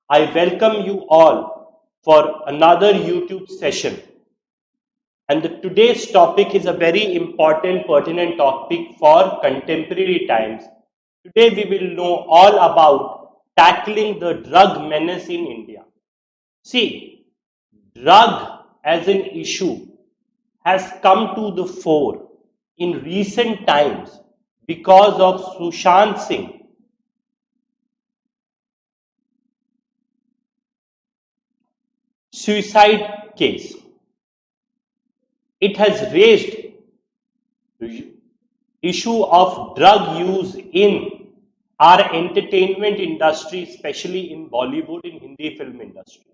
I welcome you all for another YouTube session. And today's topic is a very important, pertinent topic for contemporary times. Today we will know all about tackling the drug menace in India. See, drug as an issue has come to the fore in recent times because of Sushant Singh suicide case. It has raised the issue of drug use in our entertainment industry, especially in Bollywood and Hindi film industry.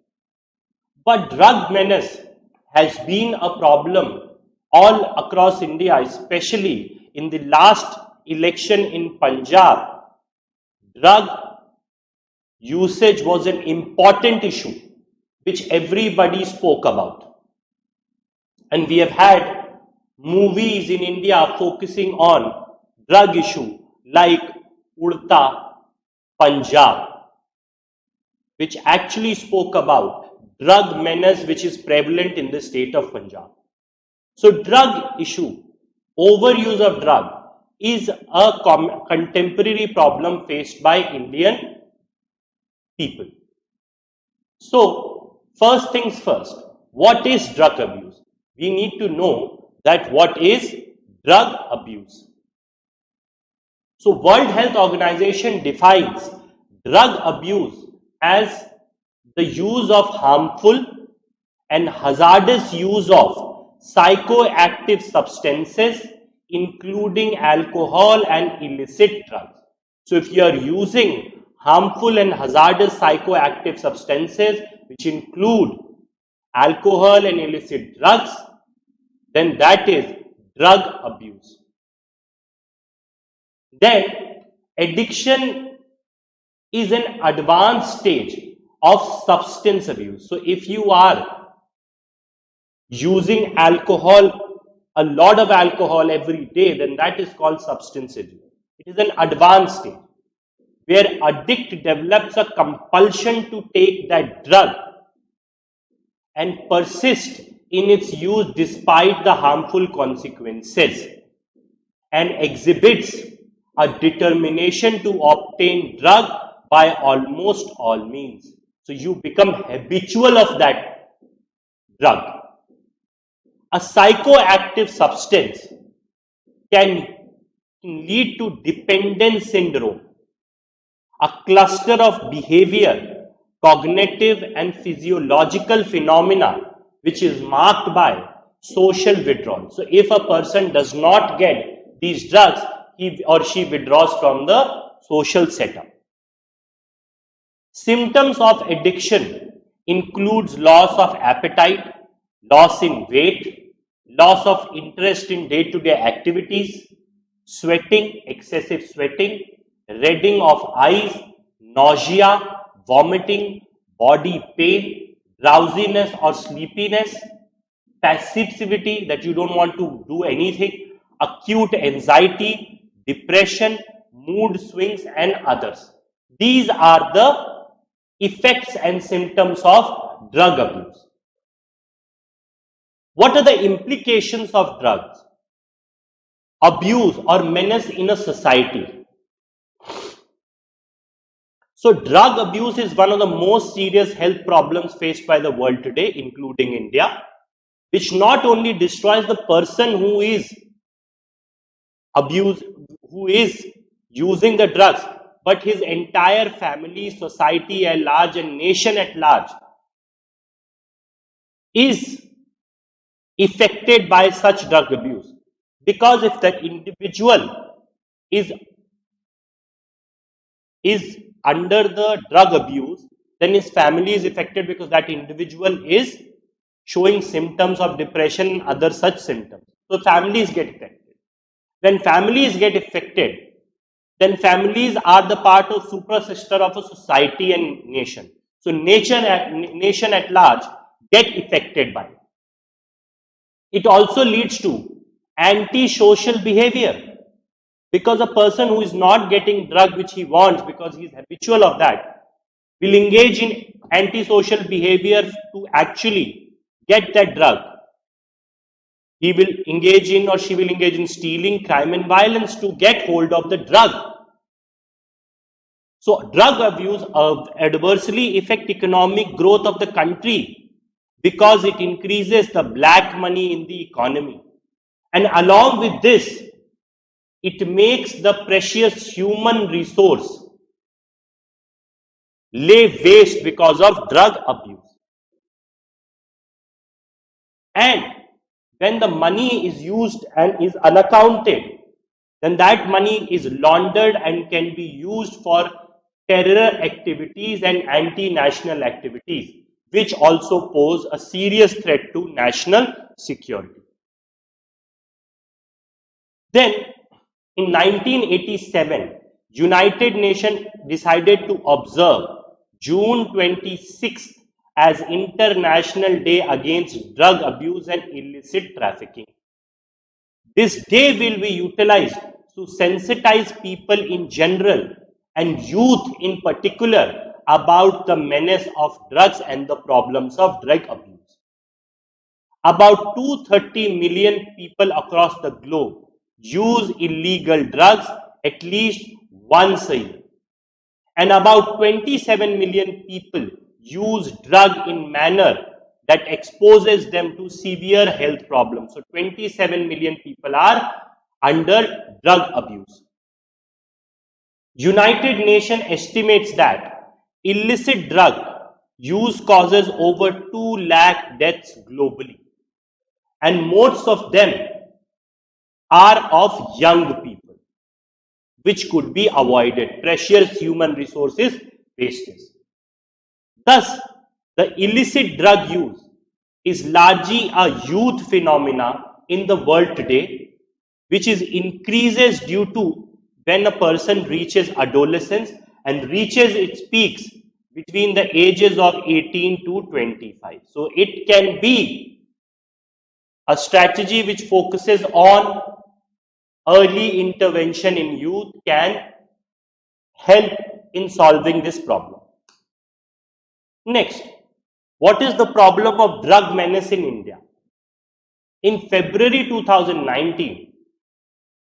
But drug menace has been a problem all across India, especially in the last election in Punjab. Drug usage was an important issue which everybody spoke about. And we have had movies in India focusing on drug issue like Udta Punjab, which actually spoke about drug menace which is prevalent in the state of Punjab. So drug issue, overuse of drug is a contemporary problem faced by Indian people. So first things first, what is drug abuse? We need to know that what is drug abuse. So World Health Organization defines drug abuse as the use of harmful and hazardous use of psychoactive substances including alcohol and illicit drugs. So if you are using harmful and hazardous psychoactive substances which include alcohol and illicit drugs, then that is drug abuse. Then addiction is an advanced stage of substance abuse. So if you are using alcohol, a lot of alcohol every day, then that is called substance abuse. It is an advanced stage where addict develops a compulsion to take that drug and persist in its use despite the harmful consequences and exhibits a determination to obtain drug by almost all means. So you become habitual of that drug. A psychoactive substance can lead to dependence syndrome, a cluster of behavior, cognitive and physiological phenomena which is marked by social withdrawal. So if a person does not get these drugs, he or she withdraws from the social setup. Symptoms of addiction includes loss of appetite, loss in weight, loss of interest in day-to-day activities, sweating, excessive sweating, reddening of eyes, nausea, vomiting, body pain, drowsiness or sleepiness, passivity, that you don't want to do anything, acute anxiety, depression, mood swings and others. These are the effects and symptoms of drug abuse. What are the implications of drugs abuse or menace in a society? So drug abuse is one of the most serious health problems faced by the world today, including India, which not only destroys the person who is using the drugs, but his entire family, society at large and nation at large is affected by such drug abuse. Because if that individual is under the drug abuse, then his family is affected because that individual is showing symptoms of depression and other such symptoms. So families get affected. When families get affected, then families are the part of superstructure of a society and nation. So nation at large get affected by it. It also leads to antisocial behavior. Because a person who is not getting drug which he wants because he is habitual of that, will engage in antisocial behavior to actually get that drug. He will engage in or she will engage in stealing, crime and violence to get hold of the drug. So drug abuse adversely affect economic growth of the country because it increases the black money in the economy. And along with this, it makes the precious human resource lay waste because of drug abuse. And when the money is used and is unaccounted, then that money is laundered and can be used for terror activities and anti-national activities, which also pose a serious threat to national security. Then, in 1987, United Nations decided to observe June 26th as International Day Against Drug Abuse and Illicit Trafficking. This day will be utilized to sensitize people in general and youth in particular about the menace of drugs and the problems of drug abuse. About 230 million people across the globe use illegal drugs at least once a year. And about 27 million people use drug in manner that exposes them to severe health problems. So 27 million people are under drug abuse. United Nations estimates that illicit drug use causes over 2 lakh deaths globally, and most of them are of young people, which could be avoided. Precious human resources wastage. Thus, the illicit drug use is largely a youth phenomena in the world today, which is increases due to when a person reaches adolescence and reaches its peaks between the ages of 18 to 25. So it can be a strategy which focuses on early intervention in youth can help in solving this problem. Next, what is the problem of drug menace in India? In February 2019,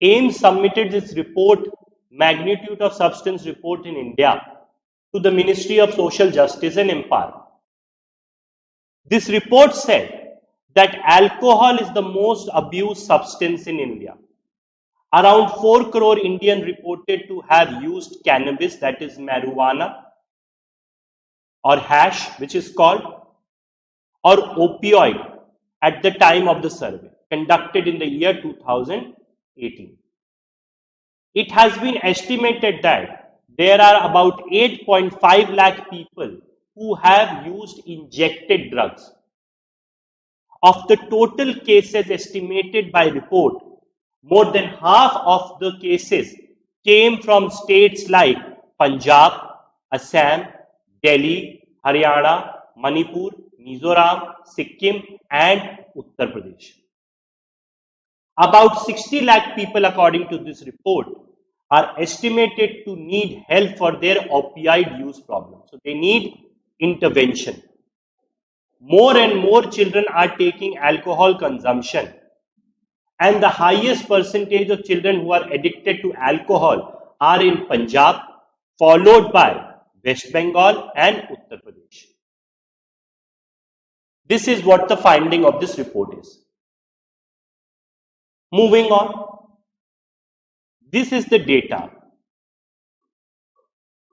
AIMS submitted this report, Magnitude of Substance Report in India, to the Ministry of Social Justice and Empowerment. This report said that alcohol is the most abused substance in India. Around 4 crore Indians reported to have used cannabis, that is marijuana, or hash, which is called, or opioid at the time of the survey conducted in the year 2018. It has been estimated that there are about 8.5 lakh people who have used injected drugs. Of the total cases estimated by report, more than half of the cases came from states like Punjab, Assam, Delhi, Haryana, Manipur, Mizoram, Sikkim and Uttar Pradesh. About 60 lakh people, according to this report, are estimated to need help for their opioid use problem. So they need intervention. More and more children are taking alcohol consumption, and the highest percentage of children who are addicted to alcohol are in Punjab, followed by West Bengal and Uttar Pradesh. This is what the finding of this report is. Moving on, this is the data.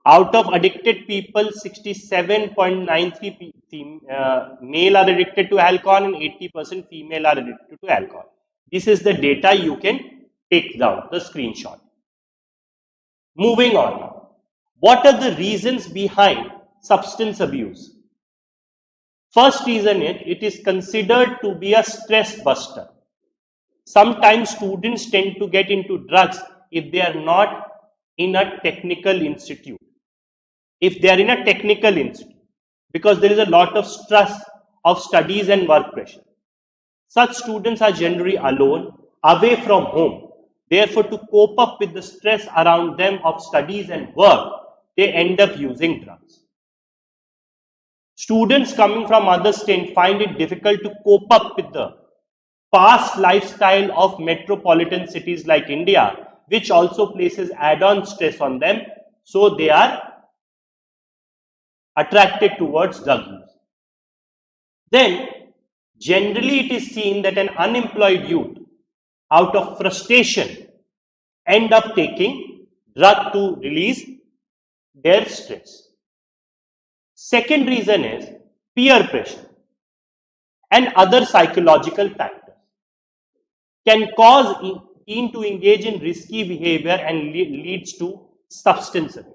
Out of addicted people, 67.93% male are addicted to alcohol and 80% female are addicted to alcohol. This is the data you can take down, the screenshot. Moving on, what are the reasons behind substance abuse? First reason is it is considered to be a stress buster. Sometimes students tend to get into drugs if they are not in a technical institute. If they are in a technical institute, because there is a lot of stress of studies and work pressure. Such students are generally alone, away from home. Therefore, to cope up with the stress around them of studies and work, they end up using drugs. Students coming from other states find it difficult to cope up with the fast lifestyle of metropolitan cities like India, which also places add-on stress on them, so they are attracted towards drug use. Then, generally it is seen that an unemployed youth, out of frustration, end up taking drug to release their stress. Second reason is peer pressure and other psychological factors can cause teen to engage in risky behavior and leads to substance abuse.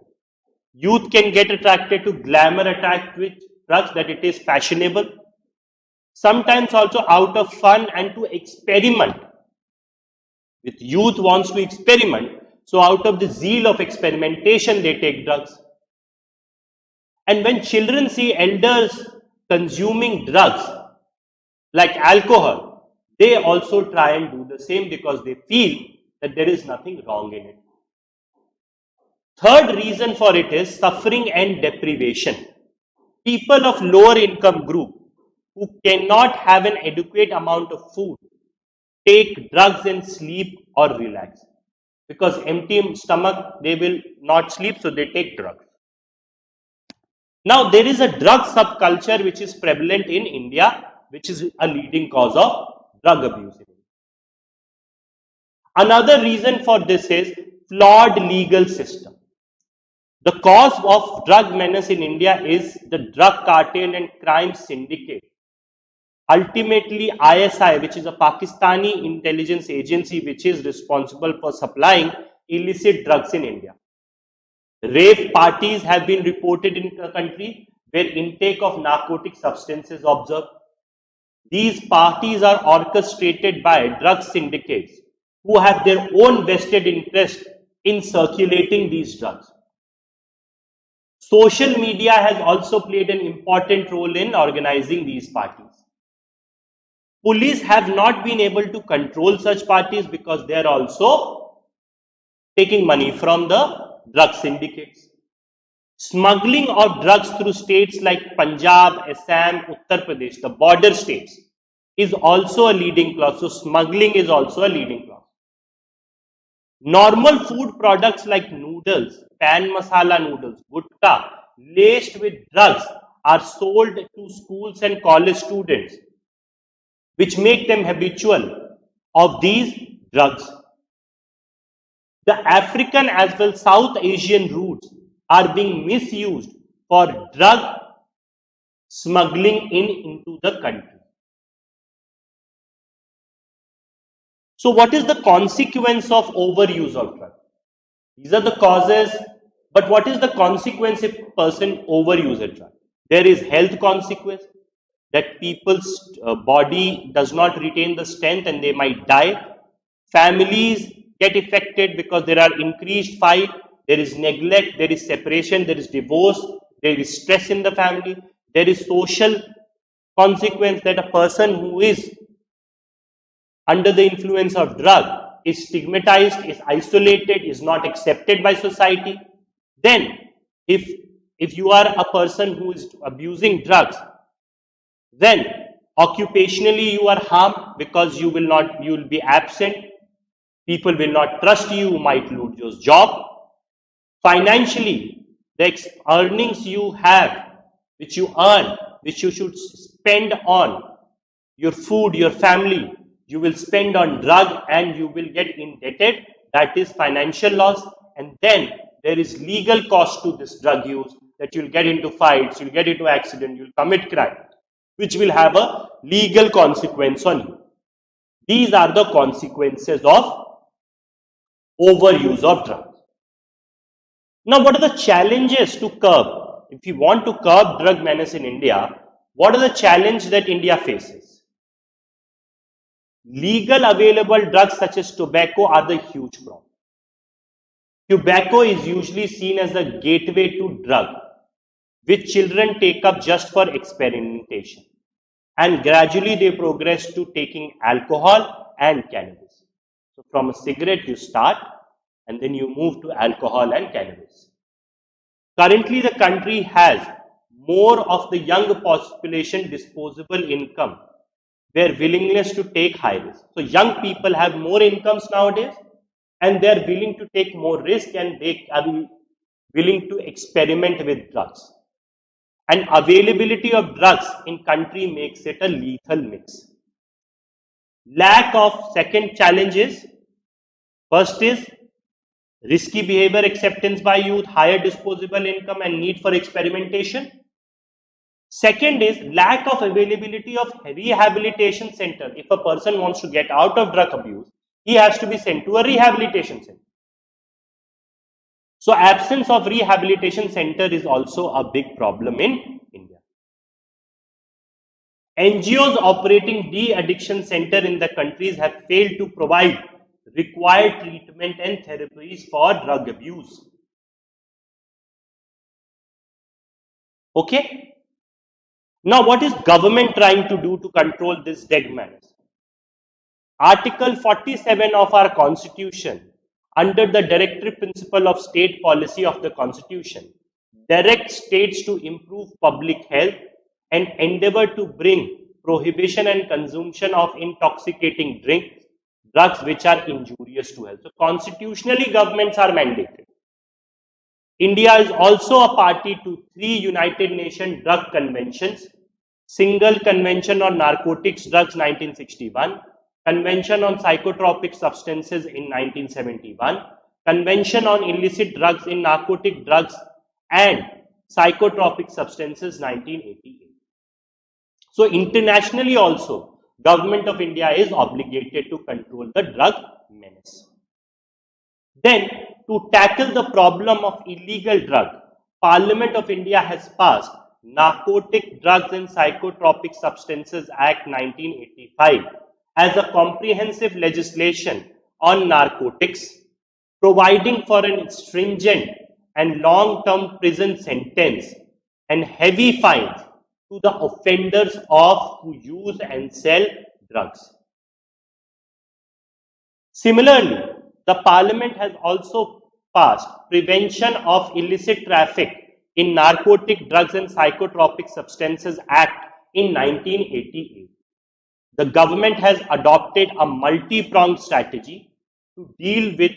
Youth can get attracted to glamour attached with drugs, that it is fashionable. Sometimes also out of fun and to experiment. With youth wants to experiment, so out of the zeal of experimentation they take drugs. And when children see elders consuming drugs like alcohol, they also try and do the same because they feel that there is nothing wrong in it. Third reason for it is suffering and deprivation. People of lower income group who cannot have an adequate amount of food take drugs and sleep or relax. Because empty stomach, they will not sleep, so they take drugs. Now, there is a drug subculture which is prevalent in India, which is a leading cause of drug abuse. Another reason for this is flawed legal system. The cause of drug menace in India is the drug cartel and crime syndicate. Ultimately, ISI, which is a Pakistani intelligence agency which is responsible for supplying illicit drugs in India. Rave parties have been reported in the country where intake of narcotic substances observed. These parties are orchestrated by drug syndicates who have their own vested interest in circulating these drugs. Social media has also played an important role in organizing these parties. Police have not been able to control such parties because they are also taking money from the drug syndicates. Smuggling of drugs through states like Punjab, Assam, Uttar Pradesh, the border states, is also a leading cause. So smuggling is also a leading cause. Normal food products like noodles, pan masala noodles, gutka, laced with drugs are sold to schools and college students, which make them habitual of these drugs. The African as well South Asian routes are being misused for drug smuggling into the country. So what is the consequence of overuse of drugs? These are the causes, but what is the consequence if a person overuses a drug? There is health consequence, that people's body does not retain the strength and they might die. Families get affected because there are increased fight, there is neglect, there is separation, there is divorce, there is stress in the family. There is social consequence that a person who is under the influence of drug is stigmatized, is isolated, is not accepted by society. Then if you are a person who is abusing drugs, then occupationally you are harmed because you will be absent. People will not trust you, you might lose your job. Financially, the earnings you have, which you earn, which you should spend on your food, your family, you will spend on drug and you will get indebted. That is financial loss. And then there is legal cost to this drug use, that you'll get into fights, you'll get into accident, you'll commit crime, which will have a legal consequence on you. These are the consequences of overuse of drugs. Now, what are the challenges to curb? If you want to curb drug menace in India, what are the challenges that India faces? Legal available drugs such as tobacco are the huge problem. Tobacco is usually seen as a gateway to drug, which children take up just for experimentation. And gradually they progress to taking alcohol and cannabis. So from a cigarette you start and then you move to alcohol and cannabis. Currently the country has more of the young population disposable income, their willingness to take high risk. So young people have more incomes nowadays and they are willing to take more risk and they are willing to experiment with drugs. And availability of drugs in country makes it a lethal mix. Lack of second challenge is, first is risky behavior acceptance by youth, higher disposable income and need for experimentation. Second is lack of availability of rehabilitation center. If a person wants to get out of drug abuse, he has to be sent to a rehabilitation center. So absence of rehabilitation center is also a big problem in India. NGOs operating de-addiction center in the countries have failed to provide required treatment and therapies for drug abuse. Okay? Now, what is government trying to do to control this drug menace? Article 47 of our Constitution, under the directive principle of state policy of the Constitution, directs states to improve public health and endeavor to bring prohibition and consumption of intoxicating drugs which are injurious to health. So, constitutionally, governments are mandated. India is also a party to 3 United Nations drug conventions: Single Convention on Narcotics Drugs 1961, Convention on Psychotropic Substances in 1971, Convention on Illicit Drugs in Narcotic Drugs and Psychotropic Substances 1988. So internationally also, Government of India is obligated to control the drug menace. Then, to tackle the problem of illegal drug, Parliament of India has passed Narcotic Drugs and Psychotropic Substances Act 1985 as a comprehensive legislation on narcotics, providing for an stringent and long-term prison sentence and heavy fines to the offenders who use and sell drugs. Similarly, the Parliament has also passed Prevention of Illicit Traffic in Narcotic Drugs and Psychotropic Substances Act in 1988. The government has adopted a multi-pronged strategy to deal with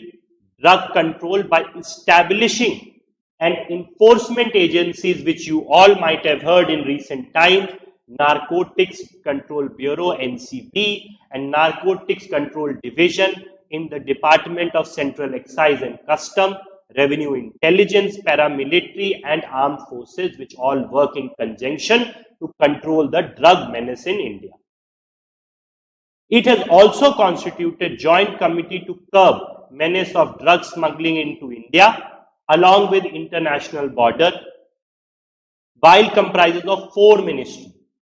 drug control by establishing and enforcement agencies which you all might have heard in recent times: Narcotics Control Bureau (NCB) and Narcotics Control Division in the Department of Central Excise and Custom, Revenue Intelligence, Paramilitary and Armed Forces, which all work in conjunction to control the drug menace in India. It has also constituted joint committee to curb menace of drug smuggling into India along with international border, while comprises of 4 ministries.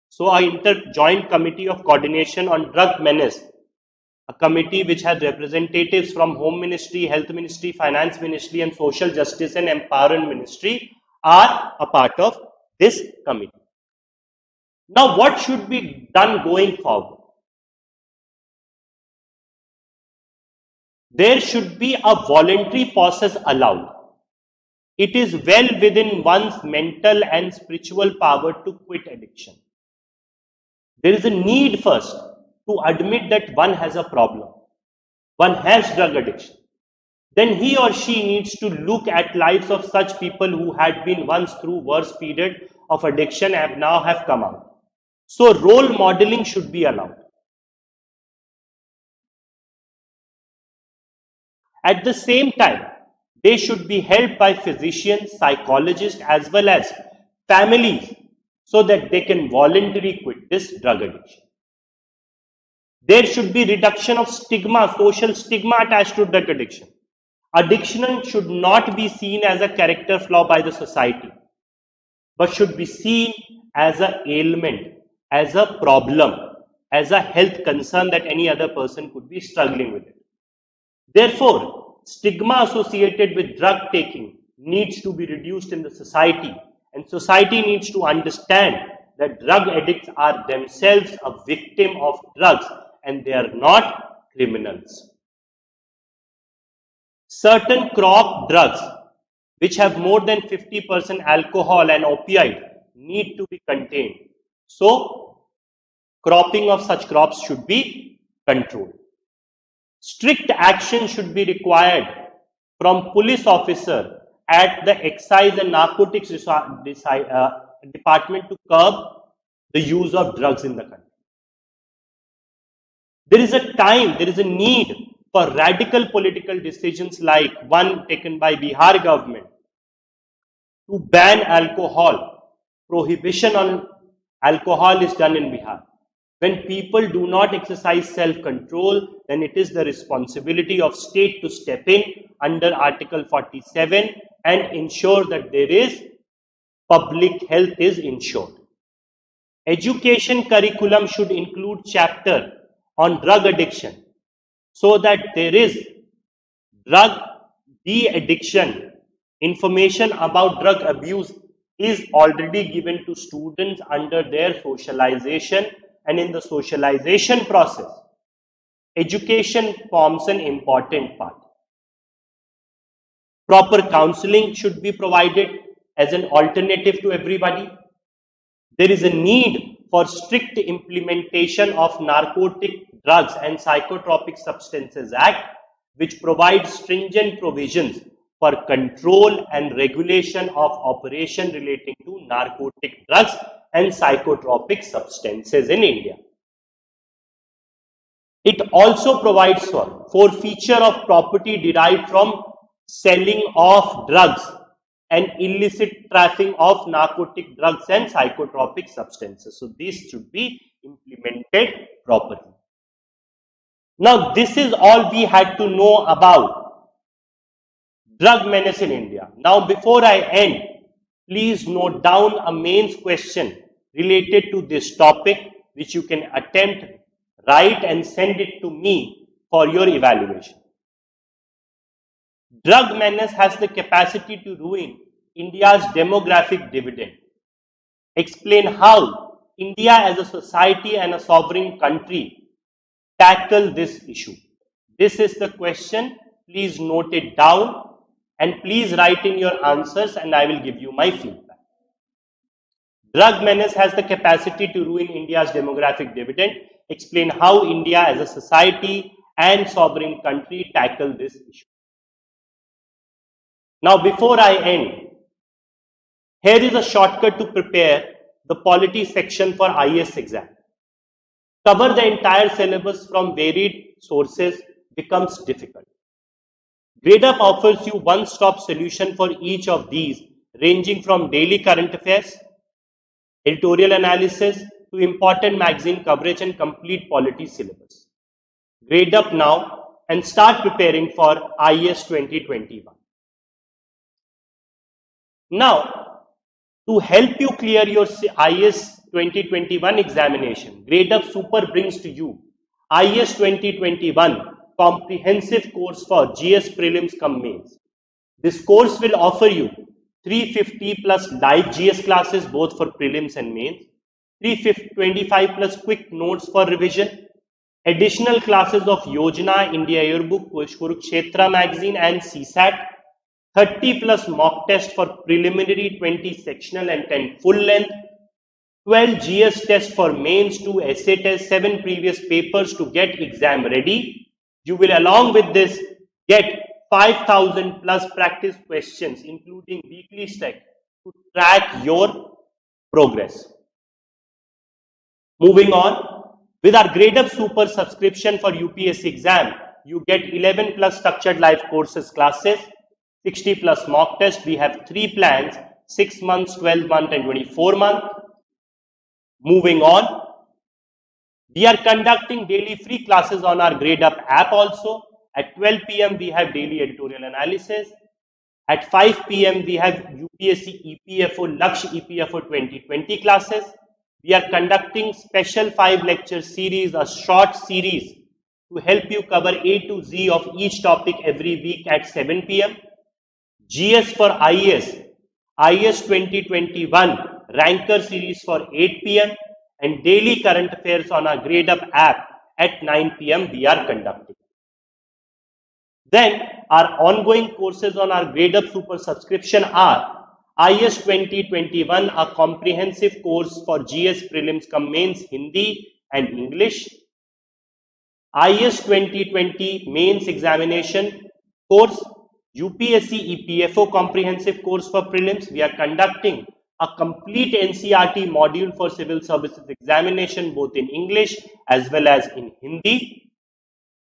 So, a joint committee of coordination on drug menace, a committee which has representatives from Home Ministry, Health Ministry, Finance Ministry and Social Justice and Empowerment Ministry are a part of this committee. Now, what should be done going forward? There should be a voluntary process allowed. It is well within one's mental and spiritual power to quit addiction. There is a need first to admit that one has a problem. One has drug addiction. Then he or she needs to look at lives of such people who had been once through worse period of addiction and now have come out. So role modeling should be allowed. At the same time, they should be helped by physicians, psychologists as well as families so that they can voluntarily quit this drug addiction. There should be reduction of stigma, social stigma attached to drug addiction. Addiction should not be seen as a character flaw by the society, but should be seen as an ailment, as a problem, as a health concern that any other person could be struggling with it. Therefore, stigma associated with drug taking needs to be reduced in the society, and society needs to understand that drug addicts are themselves a victim of drugs and they are not criminals. Certain crop drugs which have more than 50% alcohol and opioid need to be contained. So, cropping of such crops should be controlled. Strict action should be required from police officer at the excise and narcotics department to curb the use of drugs in the country. There is a need for radical political decisions like one taken by Bihar government to ban alcohol. Prohibition on alcohol is done in Bihar. When people do not exercise self-control, then it is the responsibility of state to step in under Article 47 and ensure that there is public health is ensured. Education curriculum should include chapter on drug addiction so that there is drug de-addiction. Information about drug abuse is already given to students under their socialization, and in the socialization process, education forms an important part. Proper counseling should be provided as an alternative to everybody. There is a need for strict implementation of Narcotic Drugs and Psychotropic Substances Act, which provides stringent provisions for control and regulation of operation relating to narcotic drugs and psychotropic substances in India. It also provides for forfeiture of property derived from selling of drugs and illicit trafficking of narcotic drugs and psychotropic substances. So these should be implemented properly. Now this is all we had to know about drug menace in India. Now before I end, please note down a mains question related to this topic which you can attempt, write and send it to me for your evaluation. Drug menace has the capacity to ruin India's demographic dividend. Explain how India as a society and a sovereign country tackle this issue. This is the question. Please note it down and please write in your answers and I will give you my feedback. Drug menace has the capacity to ruin India's demographic dividend. Explain how India as a society and sovereign country tackle this issue. Now before I end, here is a shortcut to prepare the polity section for IAS exam. Cover the entire syllabus from varied sources becomes difficult. Gradeup offers you one-stop solution for each of these, ranging from daily current affairs, editorial analysis to important magazine coverage and complete polity syllabus. Gradeup now and start preparing for IAS 2021. Now, to help you clear your IAS 2021 examination, Gradeup Super brings to you IAS 2021 comprehensive course for GS prelims cum mains. This course will offer you 350 plus live GS classes both for prelims and mains, 325 plus quick notes for revision, additional classes of Yojana, India Yearbook Kurukshetra magazine and CSAT, 30 plus mock test for preliminary, 20 sectional and 10 full length, 12 GS tests for mains, 2 essay tests, 7 previous papers to get exam ready. You will along with this get 5,000 plus practice questions including weekly stack to track your progress. Moving on, with our Gradeup Super subscription for UPSC exam, you get 11 plus structured live courses classes, 60 plus mock test. We have 3 plans, 6 months, 12 months and 24 months. Moving on, we are conducting daily free classes on our Gradeup app also. At 12 p.m. we have daily editorial analysis. At 5 p.m. we have UPSC EPFO, Lakshya EPFO 2020 classes. We are conducting special 5 lecture series, a short series to help you cover A to Z of each topic every week at 7 p.m. GS for IAS, IAS 2021 Ranker series for 8 p.m. and daily current affairs on our Gradeup app at 9 p.m. we are conducting. Then our ongoing courses on our Gradeup Super subscription are IAS 2021, a comprehensive course for GS prelims cum mains Hindi and English. IAS 2020 mains examination course, UPSC EPFO comprehensive course for prelims. We are conducting a complete NCERT module for civil services examination both in English as well as in Hindi.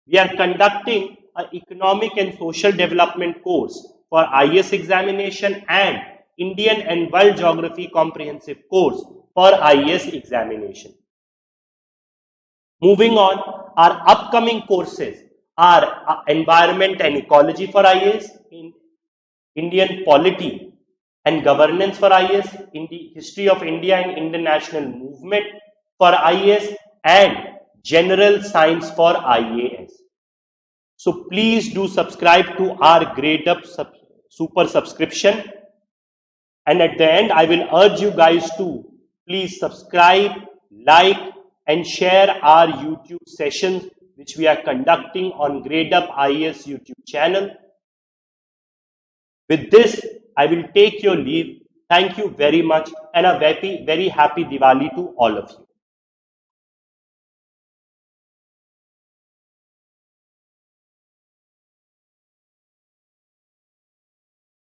We are conducting an economic and social development course for IAS examination and Indian and World Geography comprehensive course for IAS examination. Moving on, our upcoming courses are Environment and Ecology for IAS, Indian Polity and Governance for IAS, in the History of India and International Movement for IAS, and General Science for IAS. So please do subscribe to our Gradeup Super subscription. And at the end, I will urge you guys to please subscribe, like, and share our YouTube sessions which we are conducting on Gradeup IAS YouTube channel. With this, I will take your leave. Thank you very much and a very happy Diwali to all of you.